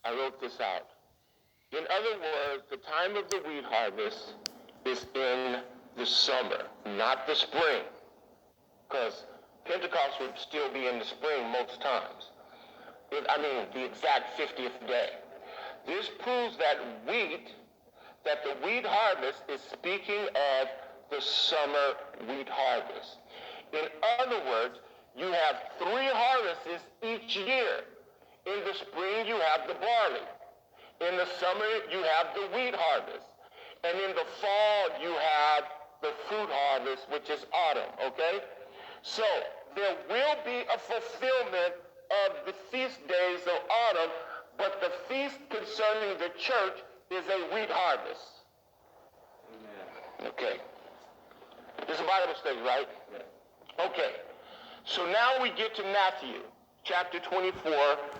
I wrote this out. In other words, the time of the wheat harvest is in the summer, not the spring, because Pentecost would still be in the spring most times. The exact 50th day. This proves that the wheat harvest is speaking of the summer wheat harvest. In other words, you have 3 harvests each year. In the spring, you have the barley. In the summer, you have the wheat harvest. And in the fall, you have the fruit harvest, which is autumn, okay? So there will be a fulfillment of the feast days of autumn, but the feast concerning the church is a wheat harvest. Amen. Okay. This is a Bible study, right? Yeah. Okay. So now we get to Matthew, chapter 24,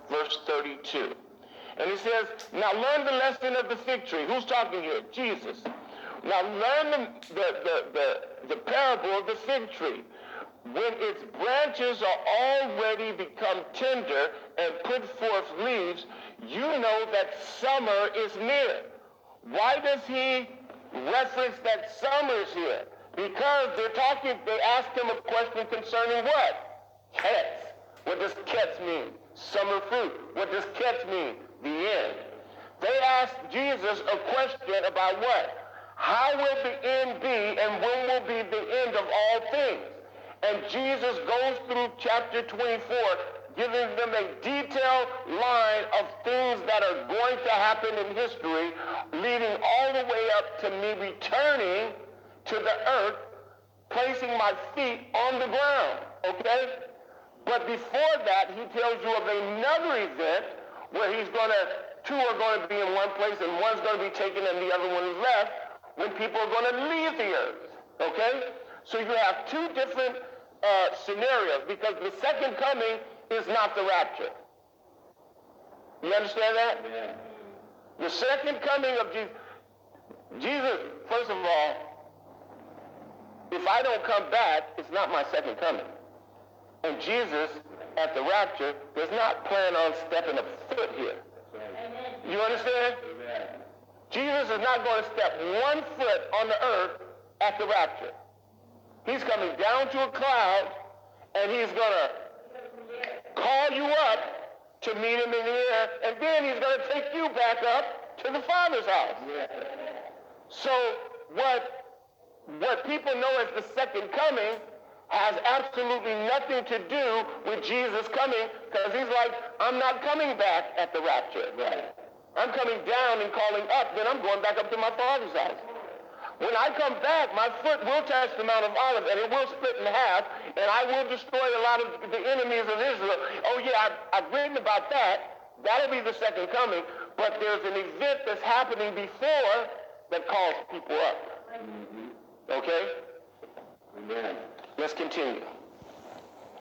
verse 32. And it says, now learn the lesson of the fig tree. Who's talking here? Jesus. Now learn the parable of the fig tree. When its branches are already become tender and put forth leaves, you know that summer is near. Why does he reference that summer is here? Because they asked him a question concerning what? Ketz. What does ketz mean? Summer fruit. What does ketz mean? The end. They asked Jesus a question about what? How will the end be, and when will be the end of all things? And Jesus goes through chapter 24, giving them a detailed line of things that are going to happen in history, leading all the way up to me returning to the earth, placing my feet on the ground, okay? But before that, he tells you of another event where two are going to be in one place and one's going to be taken and the other one is left, when people are going to leave the earth, okay? So you have 2 different scenarios, because the second coming is not the rapture. You understand that? Yeah. The second coming of Jesus, first of all, if I don't come back, it's not my second coming. And Jesus, at the rapture, does not plan on stepping a foot here. You understand? Amen. Jesus is not going to step 1 foot on the earth at the rapture. He's coming down to a cloud, and he's going to call you up to meet him in the air, and then he's going to take you back up to the Father's house. Yeah. So what people know as the second coming has absolutely nothing to do with Jesus coming, because he's like, I'm not coming back at the rapture. Right. I'm coming down and calling up, then I'm going back up to my Father's house. When I come back, my foot will touch the Mount of Olives, and it will split in half, and I will destroy a lot of the enemies of Israel. Oh yeah, I've written about that. That'll be the second coming, but there's an event that's happening before that calls people up. Okay? Amen. Let's continue.